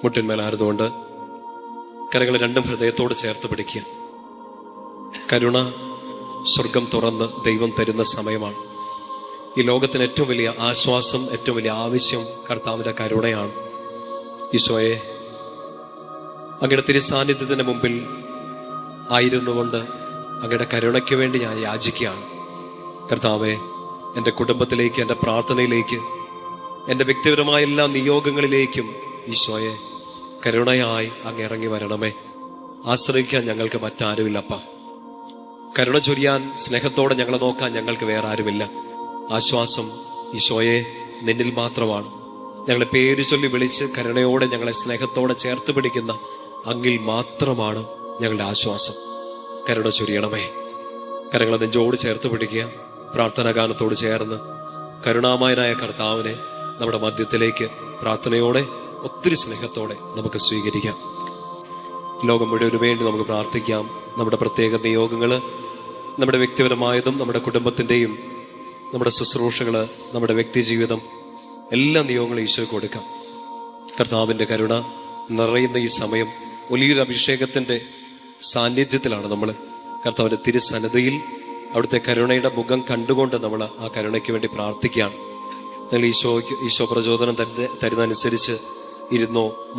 മുട്ടിന്മേലായിരുന്നുകൊണ്ട് കരങ്ങൾ രണ്ടും ഹൃദയത്തോട് ചേർത്ത് പിടിക്കുക. കരുണ സ്വർഗം തുറന്ന് ദൈവം തരുന്ന സമയമാണ്. ഈ ലോകത്തിന് ഏറ്റവും വലിയ ആശ്വാസം, ഏറ്റവും വലിയ ആവശ്യം കർത്താവിന്റെ കരുണയാണ്. ഈശോയെ, അങ്ങയുടെ തിരുസാന്നിധ്യത്തിന് മുമ്പിൽ ആയിരുന്നുകൊണ്ട് അങ്ങയുടെ കരുണയ്ക്ക് വേണ്ടി ഞാൻ യാചിക്കുകയാണ്. കർത്താവെ, എൻ്റെ കുടുംബത്തിലേക്ക്, എൻ്റെ പ്രാർത്ഥനയിലേക്ക്, എൻ്റെ വ്യക്തിപരമായ എല്ലാ നിയോഗങ്ങളിലേക്കും ഈശോയെ കരുണയായി അങ്ങ് ഇറങ്ങി വരണമേ. ആശ്രയിക്കാൻ ഞങ്ങൾക്ക് മറ്റാരുമില്ലപ്പ. കരുണ ചൊരിയാൻ, സ്നേഹത്തോടെ ഞങ്ങളെ നോക്കാൻ ഞങ്ങൾക്ക് വേറെ ആരുമില്ല. ആശ്വാസം ഈശോയെ നിന്നിൽ മാത്രമാണ്. ഞങ്ങളെ പേര് ചൊല്ലി വിളിച്ച് കരുണയോടെ ഞങ്ങളെ സ്നേഹത്തോടെ ചേർത്ത് പിടിക്കുന്ന അങ്ങിൽ മാത്രമാണ് ഞങ്ങളുടെ ആശ്വാസം. കരുണ ചൊരിയണമേ. കരങ്ങളെ നെഞ്ചോട് ചേർത്ത് പിടിക്കുക. പ്രാർത്ഥനാ ഗാനത്തോട് ചേർന്ന് കരുണാമയനായ കർത്താവിനെ നമ്മുടെ മധ്യത്തിലേക്ക് പ്രാർത്ഥനയോടെ, ഒത്തിരി സ്നേഹത്തോടെ നമുക്ക് സ്വീകരിക്കാം. ലോകം മുഴുവന് വേണ്ടി നമുക്ക് പ്രാർത്ഥിക്കാം. നമ്മുടെ പ്രത്യേക നിയോഗങ്ങള്, നമ്മുടെ വ്യക്തിപരമായതും നമ്മുടെ കുടുംബത്തിന്റെയും, നമ്മുടെ ശുശ്രൂഷകള്, നമ്മുടെ വ്യക്തി ജീവിതം, എല്ലാ നിയോഗങ്ങളും ഈശോയ്ക്ക് കൊടുക്കാം. കർത്താവിന്റെ കരുണ നിറയുന്ന ഈ സമയം വലിയൊരു അഭിഷേകത്തിന്റെ സാന്നിധ്യത്തിലാണ് നമ്മൾ. കർത്താവിന്റെ തിരുസന്നിധിയിൽ അവിടുത്തെ കരുണയുടെ മുഖം കണ്ടുകൊണ്ട് നമ്മൾ ആ കരുണയ്ക്ക് വേണ്ടി പ്രാർത്ഥിക്കുകയാണ്. നിങ്ങൾ ഈശോ പ്രചോദനം തരുന്നതനുസരിച്ച് ഇരുന്നോ,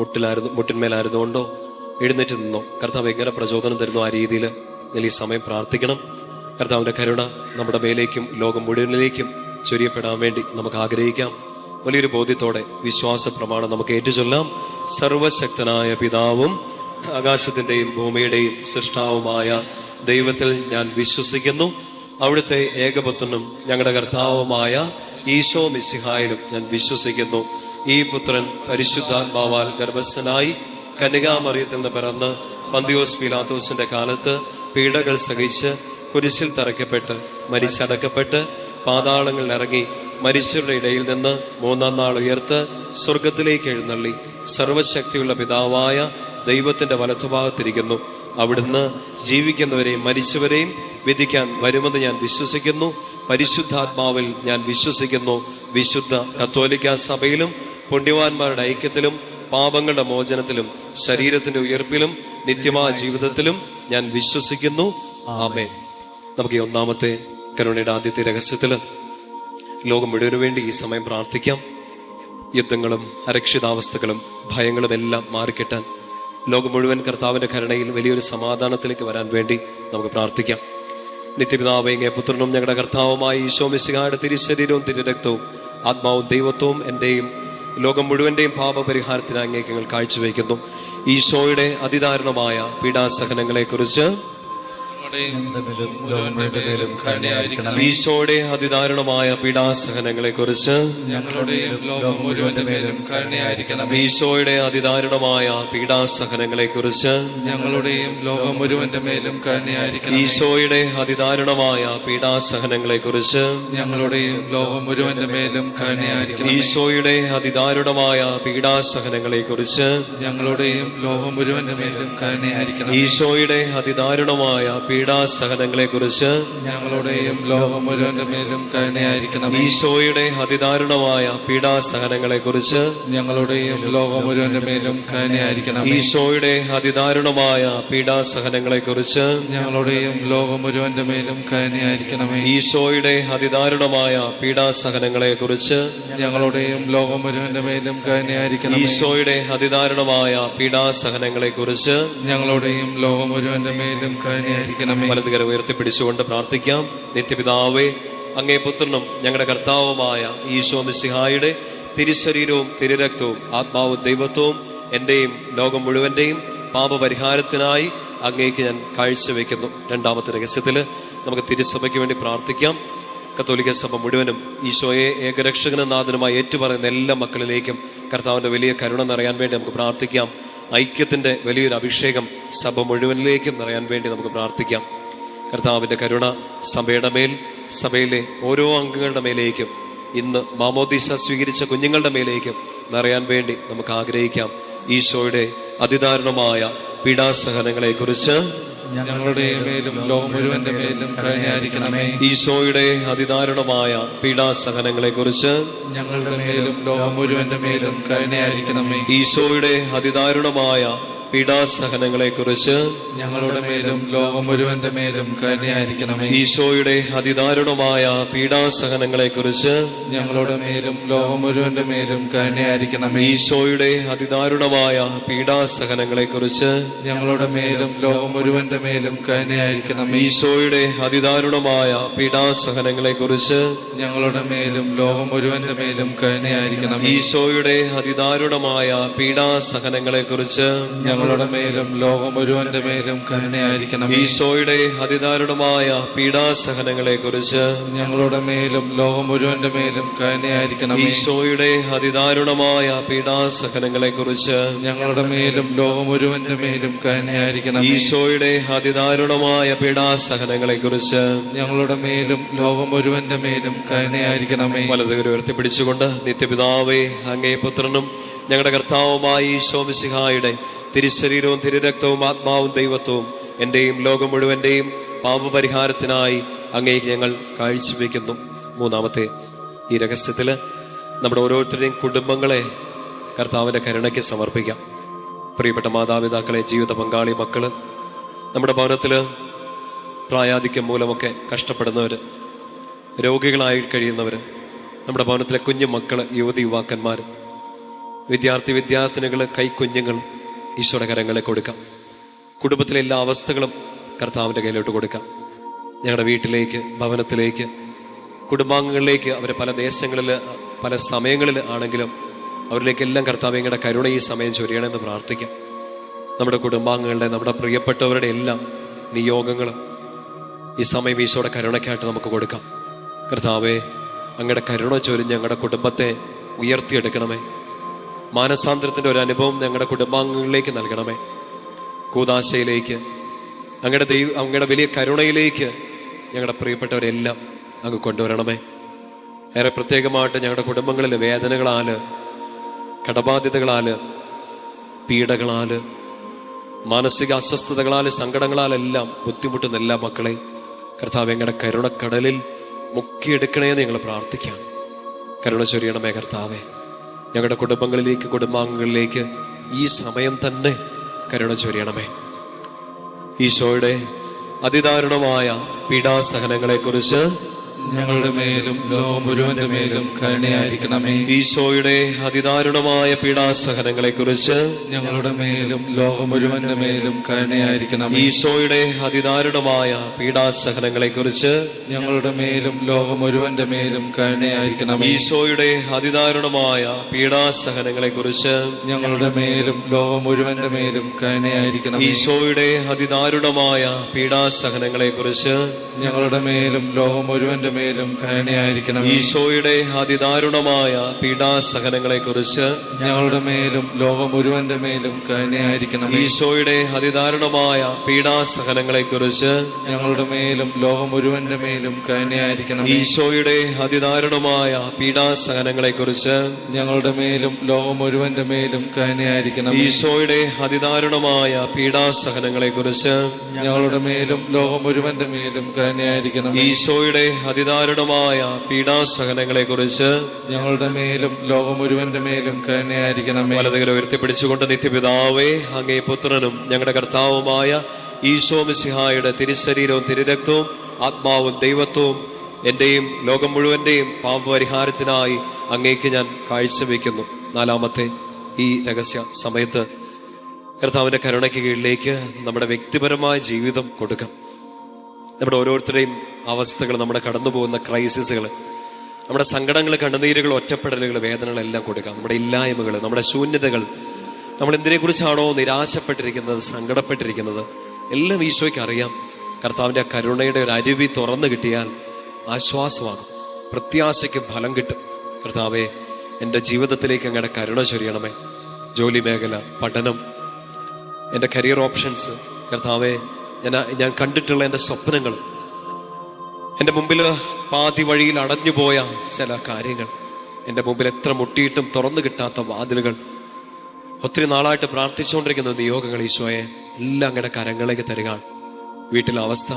മുട്ടിന്മേലായിരുന്നുകൊണ്ടോ എഴുന്നേറ്റ് നിന്നോ, കർത്താവ് എങ്ങനെ പ്രചോദനം തരുന്നോ ആ രീതിയിൽ നിങ്ങൾ ഈ സമയം പ്രാർത്ഥിക്കണം. കർത്താവിന്റെ കരുണ നമ്മുടെ മേലേക്കും ലോകം മുഴുവനിലേക്കും ചൊരിയപ്പെടാൻ വേണ്ടി നമുക്ക് ആഗ്രഹിക്കാം. വലിയൊരു ബോധ്യത്തോടെ വിശ്വാസ പ്രമാണം നമുക്ക് ഏറ്റുചൊല്ലാം. സർവശക്തനായ പിതാവും ആകാശത്തിന്റെയും ഭൂമിയുടെയും സൃഷ്ടാവുമായ ദൈവത്തിൽ ഞാൻ വിശ്വസിക്കുന്നു. അവിടുത്തെ ഏകപുത്രനും ഞങ്ങളുടെ കർത്താവുമായ ഈശോ മിശിഹായിലും ഞാൻ വിശ്വസിക്കുന്നു. ഈ പുത്രൻ പരിശുദ്ധാത്മാവാൽ ഗർഭസ്ഥനായി കന്യകാമറിയത്തിൽ നിന്ന് പിറന്ന് പന്തിയോസ് പീലാത്തോസിന്റെ കാലത്ത് പീഡകൾ സഹിച്ച് കുരിശിൽ തറയ്ക്കപ്പെട്ട് മരിച്ചടക്കപ്പെട്ട് പാതാളങ്ങളിൽ ഇറങ്ങി മരിച്ചവരുടെ ഇടയിൽ നിന്ന് മൂന്നാം നാൾ ഉയർത്ത് സ്വർഗത്തിലേക്ക് എഴുന്നള്ളി സർവശക്തിയുള്ള പിതാവായ ദൈവത്തിന്റെ വലത്തുഭാഗത്തിരിക്കുന്നു. അവിടുന്ന് ജീവിക്കുന്നവരെയും മരിച്ചവരെയും വിധിക്കാൻ വരുമെന്ന് ഞാൻ വിശ്വസിക്കുന്നു. പരിശുദ്ധാത്മാവിൽ ഞാൻ വിശ്വസിക്കുന്നു. വിശുദ്ധ കത്തോലിക്ക സഭയിലും പുണ്യവാന്മാരുടെ ഐക്യത്തിലും പാപങ്ങളുടെ മോചനത്തിലും ശരീരത്തിന്റെ ഉയർപ്പിലും നിത്യമായ ജീവിതത്തിലും ഞാൻ വിശ്വസിക്കുന്നു. ആമേൻ. നമുക്ക് ഈ ഒന്നാമത്തെ കരുണയുടെ ആദ്യത്തെ രഹസ്യത്തില് ലോകം മുഴുവനു വേണ്ടി ഈ സമയം പ്രാർത്ഥിക്കാം. യുദ്ധങ്ങളും അരക്ഷിതാവസ്ഥകളും ഭയങ്ങളും എല്ലാം മാറിക്കിട്ടാൻ ലോകം മുഴുവൻ കർത്താവിന്റെ കരുണയിൽ വലിയൊരു സമാധാനത്തിലേക്ക് വരാൻ വേണ്ടി നമുക്ക് പ്രാർത്ഥിക്കാം. നിത്യപിതാവേ, അങ്ങേ പുത്രനും ഞങ്ങളുടെ കർത്താവുമായ ഈശോ മിശിഹായുടെ തിരുശരീരവും തിരുരക്തവും ആത്മാവും ദൈവത്വവും എന്റെയും ലോകം മുഴുവന്റെയും പാപപരിഹാരത്തിന് അങ്ങേക്ക് ഞങ്ങൾ കാഴ്ചവെക്കുന്നു. ഈശോയുടെ അതിദാരുണമായ പീഡാസഹനങ്ങളെ കുറിച്ച്, ഈശോയുടെ അതിദാരുണമായ പീഡാസഹനങ്ങളെ കുറിച്ച്, ഈശോയുടെ അതിദാരുണമായ പീഡാസഹനങ്ങളെ കുറിച്ച്, ഈശോയുടെ അതിദാരുണമായ പീഡാസഹനങ്ങളെ കുറിച്ച്, ഈശോയുടെ അതിദാരുണമായ പീഡാസഹനങ്ങളെ കുറിച്ച്, ഈശോയുടെ അതിദാരുണമായ പീഡാസഹനങ്ങളെ കുറിച്ച്, ലോകം മുഴുവന്റെ മേലും കരുണയായിരിക്കണം. ഈശോയുടെ അതിദാരുണമായ പീഡാസഹനങ്ങളെ കുറിച്ച്, ഞങ്ങളുടെയും ലോകം മുഴുവന്റെ മേലും കരുണയായിരിക്കണം. ഈശോയുടെ അതിദാരുണമായ പീഡാസഹനങ്ങളെ കുറിച്ച്, ഞങ്ങളുടെയും ലോകം മുഴുവന്റെ മേലും കരുണയായിരിക്കണമേ. ഈശോയുടെ അതിദാരുണമായ പീഡാസഹനങ്ങളെ കുറിച്ച്, ഞങ്ങളുടെയും ലോകം മുഴുവന്റെ മേലും കരുണയായിരിക്കണം. ഈശോയുടെ അതിദാരുണമായ പീഡാസഹനങ്ങളെ കുറിച്ച്, ഞങ്ങളുടെയും ലോകം മുഴുവന്റെ മേലും കരുണയായിരിക്കണമേ. വലതുകര ഉയർത്തിപ്പിടിച്ചുകൊണ്ട് പ്രാർത്ഥിക്കാം. നിത്യപിതാവേ, അങ്ങേ പുത്രനും ഞങ്ങളുടെ കർത്താവുമായ ഈശോ മിശിഹായുടെ തിരുശരീരവും തിരുരക്തവും ആത്മാവും ദൈവത്വവും എന്റെയും ലോകം മുഴുവന്റെയും പാപപരിഹാരത്തിനായി അങ്ങേക്ക് ഞാൻ കാഴ്ചവെക്കുന്നു. രണ്ടാമത്തെ രഹസ്യത്തില് നമുക്ക് തിരുസഭയ്ക്ക് വേണ്ടി പ്രാർത്ഥിക്കാം. കത്തോലിക്ക സഭ മുഴുവനും ഈശോയെ ഏകരക്ഷകനും നാഥനുമായി ഏറ്റുപറയുന്ന എല്ലാ മക്കളിലേക്കും കർത്താവിന്റെ വലിയ കരുണ നിറയാൻ വേണ്ടി നമുക്ക് പ്രാർത്ഥിക്കാം. ഐക്യത്തിന്റെ വലിയൊരു അഭിഷേകം സഭ മുഴുവനിലേക്കും നിറയാൻ വേണ്ടി നമുക്ക് പ്രാർത്ഥിക്കാം. കർത്താവിന്റെ കരുണ സഭയുടെ മേൽ, സഭയിലെ ഓരോ അംഗങ്ങളുടെ മേലേക്കും, ഇന്ന് മാമോദീസ സ്വീകരിച്ച കുഞ്ഞുങ്ങളുടെ മേലേക്കും നിറയാൻ വേണ്ടി നമുക്ക് ആഗ്രഹിക്കാം. ഈശോയുടെ അതിദാരുണമായ പീഡാസഹനങ്ങളെ കുറിച്ച്, ഞങ്ങളുടെ മേലും ലോകം മുഴുവന്റെ മേലും കരുണയായിരിക്കണമേ. ഈശോയുടെ അതിദാരുണമായ പീഡാസഹനങ്ങളെ കുറിച്ച് ഞങ്ങളുടെ മേലും ലോകം മുഴുവന്റെ മേലും കരുണയായിരിക്കണമേ. ഈശോയുടെ അതിദാരുണമായ പീഡാസഹനങ്ങളെ കുറിച്ച് ഞങ്ങളുടെ മേലും ലോകം മുഴുവന്റെ മേലും കരുണയായിരിക്കണമേ. ഈശോയുടെ അതിദാരുണമായ പീഡാസഹനങ്ങളെ കുറിച്ച് ഞങ്ങളുടെ മേലും ലോകം മുഴുവന്റെ മേലും കരുണയായിരിക്കണമേ. ഈശോയുടെ അതിദാരുണമായ പീഡാസഹനങ്ങളെ കുറിച്ച് ഞങ്ങളുടെ മേലും ലോകം മുഴുവന്റെ മേലും കരുണയായിരിക്കണമേ. ഈശോയുടെ അതിദാരുണമായ പീഡാസഹനങ്ങളെ കുറിച്ച് ഞങ്ങളുടെ മേലും ലോകം മുഴുവന്റെ മേലും കരുണയായിരിക്കണമേ. ഈശോയുടെ അതിദാരുണമായ പീഡാസഹനങ്ങളെ കുറിച്ച് ഞങ്ങളുടെ മേലും ലോകം മുഴുവന്റെ മേലും കരുണയായിരിക്കണമേ. ഈശോയുടെ അതിദാരുണമായ പീഡാസഹനങ്ങളെ കുറിച്ച് ഞങ്ങളുടെ മേലും ലോകം മുഴുവന്റെ മേലും കരുണയായിരിക്കണമേ. ഈശോയുടെ അതിദാരുണമായ പീഡാസഹനങ്ങളെ കുറിച്ച് ഞങ്ങളുടെ മേലും ലോകം മുഴുവന്റെ മേലും കരുണയായിരിക്കണമേ. ഈശോയുടെ അതിദാരുണമായ പീഡാസഹനങ്ങളെ കുറിച്ച് ഞങ്ങളുടെ മേലും ലോകം മുഴുവന്റെ മേലും കരുണയായിരിക്കണമേ. വലതുകരം ഉയർത്തിപ്പിടിച്ചുകൊണ്ട് നിത്യപിതാവേ, അങ്ങേ പുത്രനും ഞങ്ങളുടെ കർത്താവുമായ ഈശോ മിശിഹായുടെ തിരുശരീരവും തിരുരക്തവും ആത്മാവും ദൈവത്വവും എന്റെയും ലോകം മുഴുവന്റെയും പാപപരിഹാരത്തിനായി അങ്ങേക്ക് ഞങ്ങൾ കാഴ്ചവെക്കുന്നു. മൂന്നാമത്തെ ഈ രഹസ്യത്തില് നമ്മുടെ ഓരോരുത്തരുടെയും കുടുംബങ്ങളെ കർത്താവിന്റെ കരുണയ്ക്ക് സമർപ്പിക്കാം. പ്രിയപ്പെട്ട മാതാപിതാക്കളെ, ജീവിത പങ്കാളി, മക്കള്, നമ്മുടെ ഭവനത്തില് പ്രായാധിക്യം മൂലമൊക്കെ കഷ്ടപ്പെടുന്നവര്, രോഗികളായി കഴിയുന്നവര്, നമ്മുടെ ഭവനത്തിലെ കുഞ്ഞു മക്കള്, യുവതി യുവാക്കന്മാര്, വിദ്യാർത്ഥിനികള്, കൈക്കുഞ്ഞുങ്ങൾ ഈശോയുടെ കരങ്ങളെ കൊടുക്കാം. കുടുംബത്തിലെ എല്ലാ അവസ്ഥകളും കർത്താവിന്റെ കയ്യിലോട്ട് കൊടുക്കാം. ഞങ്ങളുടെ വീട്ടിലേക്ക്, ഭവനത്തിലേക്ക്, കുടുംബാംഗങ്ങളിലേക്ക്, അവരെ പല ദേശങ്ങളിൽ, പല സമയങ്ങളിൽ ആണെങ്കിലും അവരിലേക്കെല്ലാം കർത്താവ് ഞങ്ങളുടെ കരുണ ഈ സമയം ചൊരിയണമെന്ന് പ്രാർത്ഥിക്കാം. നമ്മുടെ കുടുംബാംഗങ്ങളുടെ, നമ്മുടെ പ്രിയപ്പെട്ടവരുടെ എല്ലാം നിയോഗങ്ങൾ ഈ സമയം ഈശോയുടെ കരുണയ്ക്കായിട്ട് നമുക്ക് കൊടുക്കാം. കർത്താവേ, അങ്ങയുടെ കരുണ ചൊരിഞ്ഞ് ഞങ്ങളുടെ കുടുംബത്തെ ഉയർത്തിയെടുക്കണമേ. മാനസാന്തരത്തിന്റെ ഒരു അനുഭവം ഞങ്ങളുടെ കുടുംബാംഗങ്ങളിലേക്ക് നൽകണമേ. കൂദാശയിലേക്ക്, അങ്ങയുടെ വലിയ കരുണയിലേക്ക് ഞങ്ങളുടെ പ്രിയപ്പെട്ടവരെല്ലാം അങ്ങ് കൊണ്ടുവരണമേ. ഏറെ പ്രത്യേകമായിട്ട് ഞങ്ങളുടെ കുടുംബങ്ങളിൽ വേദനകളാല്, കടബാധ്യതകളാല്, പീഡകളാല്, മാനസിക അസ്വസ്ഥതകളാല്, സങ്കടങ്ങളാലെല്ലാം ബുദ്ധിമുട്ടുന്ന എല്ലാ മക്കളെ കർത്താവ് ഞങ്ങളുടെ കരുണക്കടലിൽ മുക്കിയെടുക്കണേന്ന് ഞങ്ങൾ പ്രാർത്ഥിക്കാം. കരുണ ചൊരിയണമേ കർത്താവേ. ഞങ്ങളുടെ കുടുംബങ്ങളിലേക്ക്, കുടുംബാംഗങ്ങളിലേക്ക് ഈ സമയം തന്നെ കരുണ ചൊരിയണമേ. ഈശോയുടെ അതിദാരുണമായ പീഡാസഹനങ്ങളെ കുറിച്ച് ഞങ്ങളുടെ മേലും ലോകം മുഴുവന്റെ മേലും കരുണയായിരിക്കണമേ. ഈശോയുടെ അതിദാരുണമായ പീഡാസഹനങ്ങളെ കുറിച്ച് ഞങ്ങളുടെ മേലും ലോകം മുഴുവന്റെ മേലും കരുണയായിരിക്കണമേ. ഈശോയുടെ അതിദാരുണമായ പീഡാസഹനങ്ങളെ കുറിച്ച് ഞങ്ങളുടെ മേലും ലോകം മുഴുവന്റെ മേലും കരുണയായിരിക്കണമേ. ഈശോയുടെ അതിദാരുണമായ പീഡാസഹനങ്ങളെ കുറിച്ച് ഞങ്ങളുടെ മേലും ലോകം മുഴുവന്റെ മേലും കരുണയായിരിക്കണമേ. ഈശോയുടെ അതിദാരുണമായ പീഡാസഹനങ്ങളെ കുറിച്ച് ഞങ്ങളുടെ മേലും ലോകം മുഴുവന്റെ മേലും കരുണയായിരിക്കണം. ഈശോയുടെ അതിദാരുണമായ പീഡാസഹനങ്ങളെ കുറിച്ച് ഞങ്ങളുടെ മേലും ലോകം മുഴുവന്റെ മേലും കരുണയായിരിക്കണം. ഈശോയുടെ അതിദാരുണമായ പീഡാസഹനങ്ങളെ കുറിച്ച് ഞങ്ങളുടെ മേലും ലോകം മുഴുവന്റെ മേലും കരുണയായിരിക്കണം. ഈശോയുടെ അതിദാരുണമായ പീഡാസഹനങ്ങളെ കുറിച്ച് ഞങ്ങളുടെ മേലും ലോകം മുഴുവന്റെ മേലും കരുണയായിരിക്കണം. ഈശോയുടെ അതിദാരുണമായ പീഡാസഹനങ്ങളെ കുറിച്ച് ഞങ്ങളുടെ മേലും ലോകം മുഴുവന്റെ മേലും കരുണയായിരിക്കണം. ഈശോയുടെ അതിദാരുണമായ പീഡാസഹനങ്ങളെ കുറിച്ച് ഞങ്ങളുടെ മേലും ലോകം മുഴുവന്റെ മേലും കരുണയായിരിക്കണം. വലതുകരം ഉയർത്തിപ്പിടിച്ചുകൊണ്ട് നിത്യപിതാവേ, അങ്ങേ പുത്രനും ഞങ്ങളുടെ കർത്താവുമായ ഈശോ മിശിഹായുടെ തിരുശരീരവും തിരുരക്തവും ആത്മാവും ദൈവത്വവും എന്റെയും ലോകം മുഴുവന്റെയും പാപപരിഹാരത്തിനായി അങ്ങേക്ക് ഞാൻ കാഴ്ചവെക്കുന്നു. നാലാമത്തെ ഈ രഹസ്യ സമയത്ത് കർത്താവിന്റെ കരുണയ്ക്ക് കീഴിലേക്ക് നമ്മുടെ വ്യക്തിപരമായ ജീവിതം കൊടുക്കാം. നമ്മുടെ ഓരോരുത്തരുടെയും അവസ്ഥകൾ, നമ്മുടെ കടന്നു പോകുന്ന ക്രൈസിസുകൾ, നമ്മുടെ സങ്കടങ്ങൾ, കണ്ണുനീരുകൾ, ഒറ്റപ്പെടലുകൾ, വേദനകളെല്ലാം കൊടുക്കാം. നമ്മുടെ ഇല്ലായ്മകൾ, നമ്മുടെ ശൂന്യതകൾ, നമ്മൾ എന്തിനെക്കുറിച്ചാണോ നിരാശപ്പെട്ടിരിക്കുന്നത്, സങ്കടപ്പെട്ടിരിക്കുന്നത്, എല്ലാം ഈശോയ്ക്ക് അറിയാം. കർത്താവിന്റെ കരുണയുടെ ഒരു അരുവി തുറന്നു കിട്ടിയാൽ ആശ്വാസമാകും, പ്രത്യാശയ്ക്ക് ഫലം കിട്ടും. കർത്താവെ, എൻ്റെ ജീവിതത്തിലേക്ക് അങ്ങയുടെ കരുണ ചൊരിയണമേ. ജോലി മേഖല, പഠനം, എൻ്റെ കരിയർ ഓപ്ഷൻസ്, കർത്താവെ, ഞാൻ കണ്ടിട്ടുള്ള എൻ്റെ സ്വപ്നങ്ങൾ, എൻ്റെ മുമ്പിൽ പാതി വഴിയിൽ അടഞ്ഞുപോയ ചില കാര്യങ്ങൾ, എൻ്റെ മുമ്പിൽ എത്ര മുട്ടിയിട്ടും തുറന്നു കിട്ടാത്ത വാതിലുകൾ, ഒത്തിരി നാളായിട്ട് പ്രാർത്ഥിച്ചുകൊണ്ടിരിക്കുന്ന നിയോഗങ്ങൾ, ഈശോയെ എല്ലാം അങ്ങയുടെ കരങ്ങളിലേക്ക് തരിക. വീട്ടിലെ അവസ്ഥ,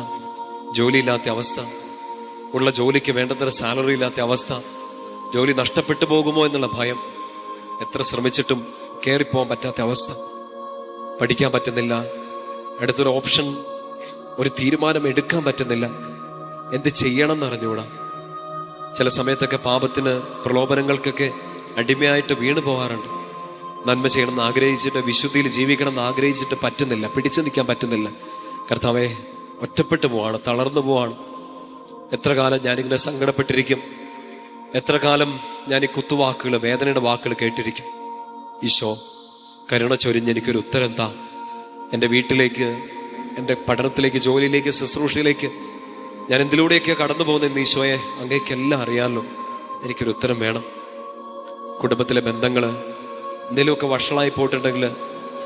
ജോലിയില്ലാത്ത അവസ്ഥ, ഉള്ള ജോലിക്ക് വേണ്ടത്ര സാലറി ഇല്ലാത്ത അവസ്ഥ, ജോലി നഷ്ടപ്പെട്ടു പോകുമോ എന്നുള്ള ഭയം, എത്ര ശ്രമിച്ചിട്ടും കയറിപ്പോകാൻ പറ്റാത്ത അവസ്ഥ, പഠിക്കാൻ പറ്റുന്നില്ല, അടുത്തൊരു ഓപ്ഷൻ, ഒരു തീരുമാനം എടുക്കാൻ പറ്റുന്നില്ല, എന്ത് ചെയ്യണം എന്നറിഞ്ഞൂടാ. ചില സമയത്തൊക്കെ പാപത്തിന്, പ്രലോഭനങ്ങൾക്കൊക്കെ അടിമയായിട്ട് വീണു പോകാറുണ്ട്. നന്മ ചെയ്യണമെന്ന് ആഗ്രഹിച്ചിട്ട്, വിശുദ്ധിയിൽ ജീവിക്കണം എന്ന് ആഗ്രഹിച്ചിട്ട് പറ്റുന്നില്ല, പിടിച്ചു നിൽക്കാൻ പറ്റുന്നില്ല. കർത്താവേ, ഒറ്റപ്പെട്ടു പോവാണ്, തളർന്നു പോവാണ്. എത്ര കാലം ഞാനിങ്ങനെ സങ്കടപ്പെട്ടിരിക്കും, എത്ര കാലം ഞാൻ ഈ കുത്തുവാക്കുകൾ, വേദനയുടെ വാക്കുകൾ കേട്ടിരിക്കും. ഈശോ, കരുണ ചൊരിഞ്ഞ് എനിക്കൊരു ഉത്തരം താ. എൻ്റെ വീട്ടിലേക്ക്, എൻ്റെ പഠനത്തിലേക്ക്, ജോലിയിലേക്ക്, ശുശ്രൂഷയിലേക്ക് ഞാൻ എന്തിലൂടെയൊക്കെ കടന്നു പോകുന്ന ഈശോയെ, അങ്ങേക്കെല്ലാം അറിയാമല്ലോ, എനിക്കൊരു ഉത്തരം വേണം. കുടുംബത്തിലെ ബന്ധങ്ങൾ എന്തെങ്കിലുമൊക്കെ വഷളായി പോയിട്ടുണ്ടെങ്കിൽ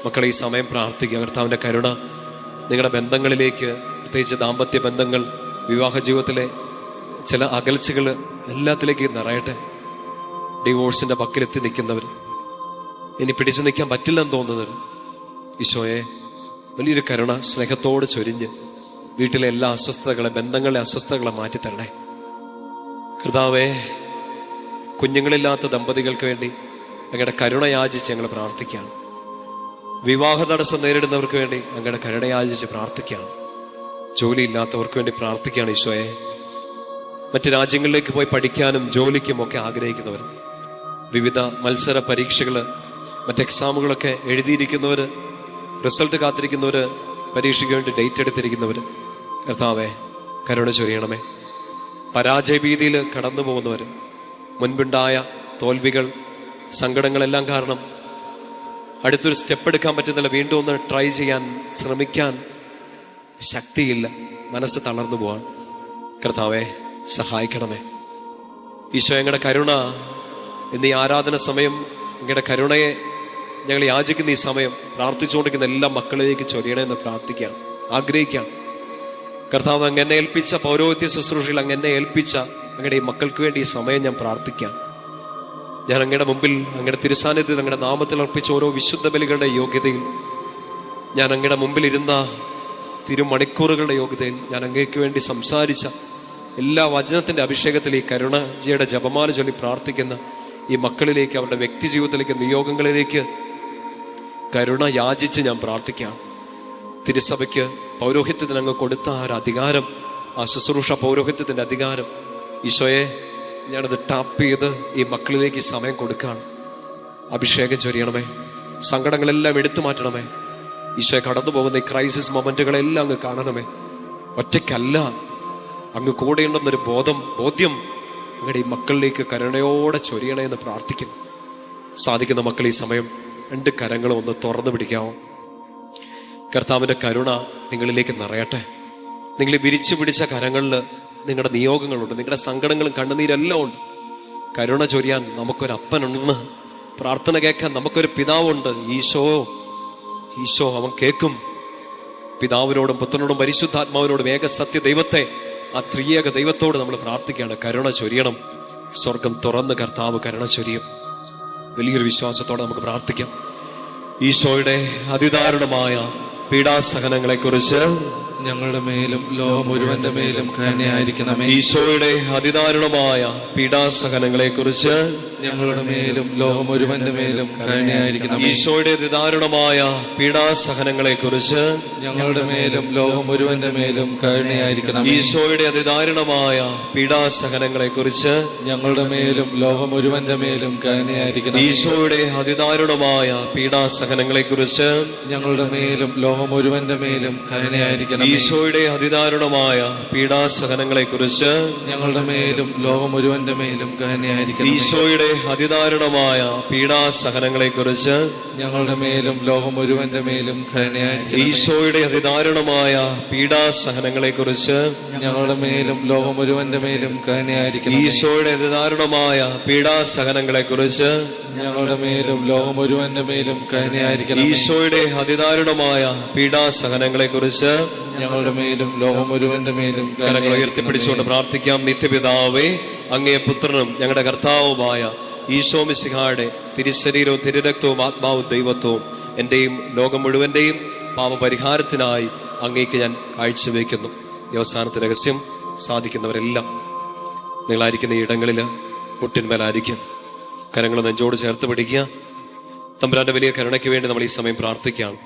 മക്കളെ, ഈ സമയം പ്രാർത്ഥിക്കുക. കർത്താവിൻ്റെ കരുണ നിങ്ങളുടെ ബന്ധങ്ങളിലേക്ക്, പ്രത്യേകിച്ച് ദാമ്പത്യ ബന്ധങ്ങൾ, വിവാഹ ജീവിതത്തിലെ ചില അകൽച്ചകൾ എല്ലാത്തിലേക്ക് നിറയട്ടെ. ഡിവോഴ്സിന്റെ പക്കലെത്തി നിൽക്കുന്നവർ, ഇനി പിടിച്ചു നിൽക്കാൻ പറ്റില്ലെന്ന് തോന്നുന്നവർ, ഈശോയെ വലിയൊരു കരുണ സ്നേഹത്തോട് ചൊരിഞ്ഞ് വീട്ടിലെ എല്ലാ അസ്വസ്ഥതകളെ, ബന്ധങ്ങളിലെ അസ്വസ്ഥതകളെ മാറ്റിത്തരണേ. കർത്താവേ, കുഞ്ഞുങ്ങളില്ലാത്ത ദമ്പതികൾക്ക് വേണ്ടി അങ്ങയുടെ കരുണ യാചിച്ച് ഞങ്ങൾ പ്രാർത്ഥിക്കുകയാണ്. വിവാഹ തടസ്സം നേരിടുന്നവർക്ക് വേണ്ടി അങ്ങയുടെ കരുണ യാചിച്ച് പ്രാർത്ഥിക്കുകയാണ്. ജോലിയില്ലാത്തവർക്ക് വേണ്ടി പ്രാർത്ഥിക്കുകയാണ് ഈശോയെ. മറ്റ് രാജ്യങ്ങളിലേക്ക് പോയി പഠിക്കാനും ജോലിക്കും ഒക്കെ ആഗ്രഹിക്കുന്നവർ, വിവിധ മത്സര പരീക്ഷകൾ, മറ്റ് എക്സാമുകളൊക്കെ എഴുതിയിരിക്കുന്നവർ, റിസൾട്ട് കാത്തിരിക്കുന്നവർ, പരീക്ഷയ്ക്ക് വേണ്ടി ഡേറ്റ് എടുത്തിരിക്കുന്നവർ, കർത്താവേ കരുണ ചൊരിയണമേ. പരാജയഭീതിയിൽ കടന്നു പോകുന്നവർ, മുൻപുണ്ടായ തോൽവികൾ, സങ്കടങ്ങളെല്ലാം കാരണം അടുത്തൊരു സ്റ്റെപ്പ് എടുക്കാൻ പറ്റുന്നില്ല, വീണ്ടും ഒന്ന് ട്രൈ ചെയ്യാൻ ശ്രമിക്കാൻ ശക്തിയില്ല, മനസ്സ് തളർന്നു പോവാൻ. കർത്താവേ സഹായിക്കണമേ. ഈശോ, ഞങ്ങളുടെ കരുണ എന്നീ ആരാധന സമയം, ഞങ്ങളുടെ കരുണയെ ഞങ്ങൾ യാചിക്കുന്ന ഈ സമയം പ്രാർത്ഥിച്ചുകൊണ്ടിരിക്കുന്ന എല്ലാ മക്കളിലേക്ക് ചൊരിയണമെന്ന് പ്രാർത്ഥിക്കാം, ആഗ്രഹിക്കാം. കർത്താവ്, അങ്ങനെ ഏൽപ്പിച്ച പൗരോഹിത്യ ശുശ്രൂഷയിൽ അങ്ങനെ ഏൽപ്പിച്ച അങ്ങയുടെ ഈ മക്കൾക്ക് വേണ്ടി ഈ സമയം ഞാൻ പ്രാർത്ഥിക്കാം. ഞാൻ അങ്ങയുടെ മുമ്പിൽ, അങ്ങയുടെ തിരുസാന്നിധ്യത്തിൽ, അങ്ങയുടെ നാമത്തിൽ അർപ്പിച്ച ഓരോ വിശുദ്ധ ബലികളുടെ യോഗ്യതയിൽ, ഞാൻ അങ്ങയുടെ മുമ്പിൽ ഇരുന്ന തിരുമണിക്കൂറുകളുടെ യോഗ്യതയിൽ, ഞാൻ അങ്ങേക്ക് വേണ്ടി സംസാരിച്ച എല്ലാ വചനത്തിന്റെ അഭിഷേകത്തിൽ ഈ കരുണജിയുടെ ജപമാല ചൊല്ലി പ്രാർത്ഥിക്കുന്ന ഈ മക്കളിലേക്ക്, അവരുടെ വ്യക്തി ജീവിതത്തിലേക്ക്, നിയോഗങ്ങളിലേക്ക് കരുണ യാചിച്ച് ഞാൻ പ്രാർത്ഥിക്കാം. തിരുസഭയ്ക്ക് പൗരോഹിത്യത്തിന് അങ്ങ് കൊടുത്ത ആ ഒരു അധികാരം, ആ ശുശ്രൂഷ പൗരോഹിത്യത്തിന്റെ അധികാരം, ഈശോയെ ഞാനത് ടാപ്പ് ചെയ്ത് ഈ മക്കളിലേക്ക് ഈ സമയം കൊടുക്കുകയാണ്. അഭിഷേകം ചൊരിയണമേ, സങ്കടങ്ങളെല്ലാം എടുത്തു മാറ്റണമേ. ഈശോയെ, കടന്നു പോകുന്ന ഈ ക്രൈസിസ് മൊമെന്റുകളെല്ലാം അങ്ങ് കാണണമേ. ഒറ്റയ്ക്കല്ല, അങ്ങ് കൂടെയുണ്ടെന്നൊരു ബോധ്യം അങ്ങയുടെ ഈ മക്കളിലേക്ക് കരുണയോടെ ചൊരിയണേ എന്ന് പ്രാർത്ഥിക്കുന്നു. സാധിക്കുന്ന മക്കൾ ഈ സമയം രണ്ട് കരങ്ങളും ഒന്ന് തുറന്നു പിടിക്കാമോ? കർത്താവിന്റെ കരുണ നിങ്ങളിലേക്ക് നിറയട്ടെ. നിങ്ങൾ വിരിച്ചു പിടിച്ച കരങ്ങളിൽ നിങ്ങളുടെ നിയോഗങ്ങളുണ്ട്, നിങ്ങളുടെ സങ്കടങ്ങളും കണ്ണുനീരെല്ലാം ഉണ്ട്. കരുണ ചൊരിയാൻ നമുക്കൊരപ്പനുണ്ടെന്ന്, പ്രാർത്ഥന കേൾക്കാൻ നമുക്കൊരു പിതാവുണ്ട്. ഈശോ അവൻ കേൾക്കും. പിതാവിനോടും പുത്രനോടും പരിശുദ്ധാത്മാവിനോടും ഏക സത്യ ദൈവത്തെ, ആ ത്രിയേക ദൈവത്തോട് നമ്മൾ പ്രാർത്ഥിക്കുകയാണ്, കരുണ ചൊരിയണം. സ്വർഗം തുറന്ന് കർത്താവ് കരുണ ചൊരിയും. വലിയൊരു വിശ്വാസത്തോടെ നമുക്ക് പ്രാർത്ഥിക്കാം. ഈശോയുടെ അതിദാരുണമായ പീഡാസഹനങ്ങളെ കുറിച്ച് ഞങ്ങളുടെ മേലും ലോകം മുഴുവന്റെ മേലും കരുണയായിരിക്കണമേ. ഈശോയുടെ അതിദാരുണമായ പീഡാസഹനങ്ങളെ കുറിച്ച് ഞങ്ങളുടെ മേലും ലോകം മുഴുവന്റെ മേലും കരുണയായിരിക്കണമേ. ഈശോയുടെ അതിദാരുണമായ പീഡാസഹനങ്ങളെ കുറിച്ച് ഞങ്ങളുടെ മേലും ലോകം മുഴുവന്റെ മേലും കരുണയായിരിക്കണമേ. ഈശോയുടെ അതിദാരുണമായ പീഡാസഹനങ്ങളെ കുറിച്ച് ഞങ്ങളുടെ മേലും ലോകം മുഴുവന്റെ മേലും കരുണയായിരിക്കണമേ. ഈശോയുടെ അതിദാരുണമായ പീഡാസഹനങ്ങളെ കുറിച്ച് ഞങ്ങളുടെ മേലും ലോകം മുഴുവന്റെ മേലും കരുണയായിരിക്കണമേ. ഈശോയുടെ അതിദാരുണമായ പീഡാസഹനങ്ങളെ കുറിച്ച് ഞങ്ങളുടെ മേലും ലോകം മുഴുവന്റെ മേലും കരുണയായിരിക്കണമേ. ഈശോയുടെ അതിദാരുണമായ പീഡാസഹനങ്ങളെ കുറിച്ച് ഞങ്ങളുടെ മേലും ലോകം മുഴുവന്റെ മേലും കരുണയായിരിക്കണമേ. ഈശോയുടെ അതിദാരുണമായ പീഡാസഹനങ്ങളെ കുറിച്ച് ഞങ്ങളുടെ മേലും ലോകം മുഴുവന്റെ മേലും കരുണയായിരിക്കണമേ. ഈശോയുടെ അതിദാരുണമായ പീഡാസഹനങ്ങളെ കുറിച്ച് ഞങ്ങളുടെ മേലും ലോകം മുഴുവന്റെ മേലും കരുണയായിരിക്കണമേ. ഈശോയുടെ അതിദാരുണമായ പീഡാസഹനങ്ങളെ കുറിച്ച് ഞങ്ങളുടെ മേലും ലോകം മുഴുവന്റെ മേലും കരങ്ങൾ ഉയർത്തിപ്പിടിച്ചുകൊണ്ട് പ്രാർത്ഥിക്കാം. നിത്യപിതാവേ, അങ്ങേ പുത്രനും ഞങ്ങളുടെ കർത്താവുമായ ഈശോ മിശിഹായുടെ തിരുശരീരവും തിരുരക്തവും ആത്മാവും ദൈവത്വവും എന്റെയും ലോകം മുഴുവന്റെയും പാപപരിഹാരത്തിനായി അങ്ങേക്ക് ഞാൻ കാഴ്ചവെക്കുന്നു. ഈ അവസാനത്തെ രഹസ്യം സാധിക്കുന്നവരെല്ലാം നിങ്ങളായിരിക്കുന്ന ഈ ഇടങ്ങളിൽ മുട്ടിന്മേലായിരിക്കും. കരങ്ങൾ നെഞ്ചോട് ചേർത്ത് പിടിക്കുക. തമ്പുരാന്റെ വലിയ കരുണയ്ക്ക് വേണ്ടി നമ്മൾ ഈ സമയം പ്രാർത്ഥിക്കുകയാണ്.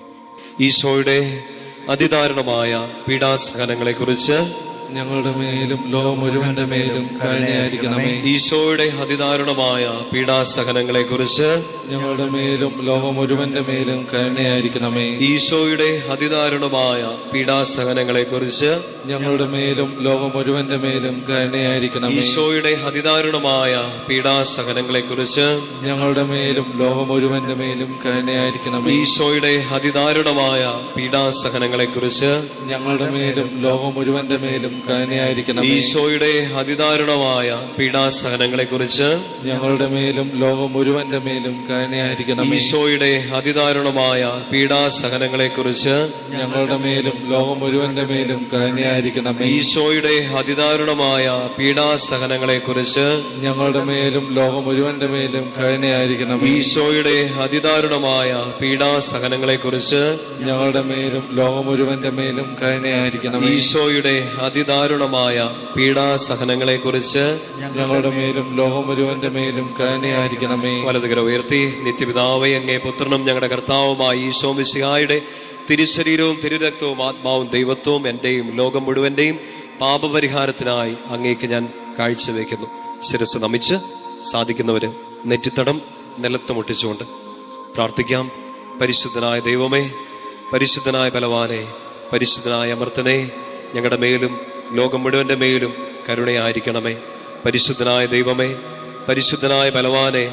ഈശോയുടെ അതിദാരുണമായ പീഡാസഹനങ്ങളെ കുറിച്ച് ഞങ്ങളുടെ മേലും ലോകം മുഴുവന്റെ മേലും കരുണയായിരിക്കണമേ. ഈശോയുടെ അതിദാരുണമായ പീഡാസഹനങ്ങളെ കുറിച്ച് ഞങ്ങളുടെ മേലും ലോകം മുഴുവന്റെ മേലും കരുണയായിരിക്കണമേ. ഈശോയുടെ അതിദാരുണമായ പീഡാസഹനങ്ങളെ കുറിച്ച് ഞങ്ങളുടെ മേലും ലോകം മുഴുവന്റെ മേലും കരുണയായിരിക്കണമേ. ഈശോയുടെ അതിദാരുണമായ പീഡാസഹനങ്ങളെ കുറിച്ച് ഞങ്ങളുടെ മേലും ലോകം മുഴുവന്റെ മേലും കരുണയായിരിക്കണമേ. ഈശോയുടെ അതിദാരുണമായ പീഡാസഹനങ്ങളെ കുറിച്ച് ഞങ്ങളുടെ മേലും ലോകം മുഴുവന്റെ മേലും കരുണയായിരിക്കണമേ. ഈശോയുടെ അതിദാരുണമായ പീഡാസഹനങ്ങളെ കുറിച്ച് ഞങ്ങളുടെ മേലും ലോകം മുഴുവന്റെ മേലും കരുണയായിരിക്കണമേ. ഈശോയുടെ അതിദാരുണമായ പീഡാസഹനങ്ങളെ കുറിച്ച് ഞങ്ങളുടെ മേലും ലോകം മുഴുവന്റെ മേലും കരുണയായിരിക്കണമേ. ഈശോയുടെ അതിദാരുണമായ പീഡാസഹനങ്ങളെ കുറിച്ച് ഞങ്ങളുടെ മേലും ലോകം മുഴുവന്റെ മേലും കരുണയായിരിക്കണമേ. ഈശോയുടെ അതിദാരുണമായ പീഡാസഹനങ്ങളെ കുറിച്ച് ഞങ്ങളുടെ മേലും ലോകം മുഴുവന്റെ മേലും കരുണയായിരിക്കണമേ. ഈശോയുടെ അതിദാരുണമായ പീഡാസഹനങ്ങളെ കുറിച്ച് ഞങ്ങളുടെ മേലും ലോകം മുഴുവന്റെ മേലും കരുണയായിരിക്കണമേ. വലതുകര ഉയർത്തി. നിത്യപിതാവേ, അങ്ങേ പുത്രനും ഞങ്ങളുടെ കർത്താവുമായ ഈശോ മിശിഹായുടെ തിരുശരീരവും തിരുരക്തവും ആത്മാവും ദൈവത്വവും എന്റെയും ലോകം മുഴുവന്റെയും പാപപരിഹാരത്തിനായി അങ്ങേക്ക് ഞാൻ കാഴ്ചവെക്കുന്നു. ശിരസ് നമിച്ച് സാധിക്കുന്നവര് നെറ്റിത്തടം നിലത്ത് മുട്ടിച്ചുകൊണ്ട് പ്രാർത്ഥിക്കാം. പരിശുദ്ധനായ ദൈവമേ, പരിശുദ്ധനായ ബലവാനെ, പരിശുദ്ധനായ അമർത്തനെ, ഞങ്ങളുടെ മേലും ലോകം മുഴുവന്റെ മേലും കരുണയായിരിക്കണമേ. പരിശുദ്ധനായ ദൈവമേ, പരിശുദ്ധനായ ബലവാനെ,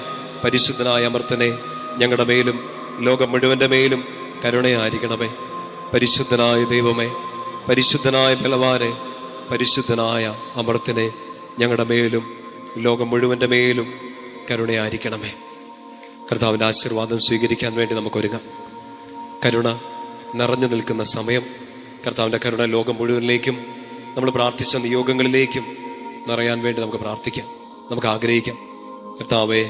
പരിശുദ്ധനായ അമർത്തനെ, ഞങ്ങളുടെ മേലും ലോകം മുഴുവന്റെ മേലും കരുണയായിരിക്കണമേ. പരിശുദ്ധനായ ദൈവമേ, പരിശുദ്ധനായ ബലവാനെ, പരിശുദ്ധനായ അമർത്തനെ, ഞങ്ങളുടെ മേലും ലോകം മുഴുവന്റെ മേലും കരുണയായിരിക്കണമേ. കർത്താവിന്റെ ആശീർവാദം സ്വീകരിക്കാൻ വേണ്ടി നമുക്കൊരുങ്ങാം. കരുണ നിറഞ്ഞു നിൽക്കുന്ന സമയം. കർത്താവിന്റെ കരുണ ലോകം മുഴുവനിലേക്കും നമ്മൾ പ്രാർത്ഥിച്ച നിയോഗങ്ങളിലേക്കും നിറയാൻ വേണ്ടി നമുക്ക് പ്രാർത്ഥിക്കാം, നമുക്ക് ആഗ്രഹിക്കാം. കർത്താവേ,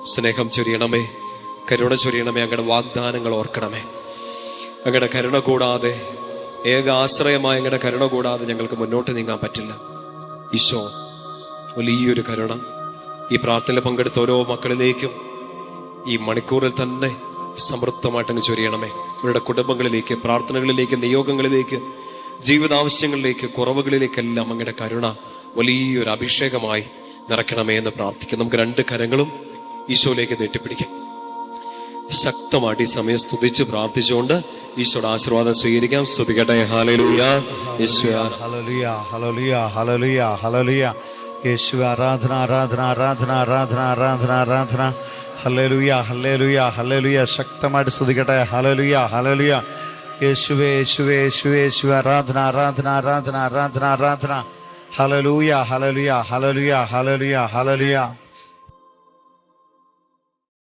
സ്നേഹം ചൊരിയണമേ, കരുണ ചൊരിയണമേ. അങ്ങയുടെ വാഗ്ദാനങ്ങൾ ഓർക്കണമേ. അങ്ങയുടെ കരുണ കൂടാതെ, ഏക ആശ്രയമായ അങ്ങയുടെ കരുണ കൂടാതെ ഞങ്ങൾക്ക് മുന്നോട്ട് നീങ്ങാൻ പറ്റില്ല. ഈശോ, വലിയൊരു കരുണ ഈ പ്രാർത്ഥനയിൽ പങ്കെടുത്ത ഓരോ മക്കളിലേക്കും ഈ മണിക്കൂറിൽ തന്നെ സമൃദ്ധമായിട്ടങ്ങ് ചൊരിയണമേ. ഇവരുടെ കുടുംബങ്ങളിലേക്ക്, പ്രാർത്ഥനകളിലേക്ക്, നിയോഗങ്ങളിലേക്ക്, ജീവിതാവശ്യങ്ങളിലേക്ക്, കുറവുകളിലേക്കെല്ലാം അങ്ങയുടെ കരുണ വലിയൊരു അഭിഷേകമായി നിറയ്ക്കണമേ എന്ന് പ്രാർത്ഥിക്കാം. നമുക്ക് രണ്ട് കരങ്ങളും ഈശോയിലേക്ക് നീട്ടിപ്പിടിക്കാം. ശക്തമായിട്ട് ഈ സമയം സ്തുതിച്ച് പ്രാർത്ഥിച്ചുകൊണ്ട് ഈശോയുടെ ആശീർവാദം സ്വീകരിക്കാം. സ്തുതിക്കട്ടെ. ഹല്ലേലൂയ, യേശുവേ ഹല്ലേലൂയ, ഹല്ലേലൂയ, ഹല്ലേലൂയ, ഹല്ലേലൂയ. യേശുവേ ആരാധന, ആരാധന, ആരാധന, ആരാധന, ആരാധന, ആരാധന. ഹല്ലേലൂയ, ഹല്ലേലൂയ, ഹല്ലേലൂയ. ശക്തമായിട്ട് സ്തുതിക്കട്ടെ. ഹല്ലേലൂയ, ഹല്ലേലൂയ. യേശുവേ, യേശുവേ, യേശുവേ, യേശുവേ. ആരാധന, ആരാധന, ആരാധന, ആരാധന, ആരാധന. ഹല്ലേലൂയ, ഹല്ലേലൂയ, ഹല്ലേലൂയ, ഹല്ലേലൂയ, ഹല്ലേലൂയ.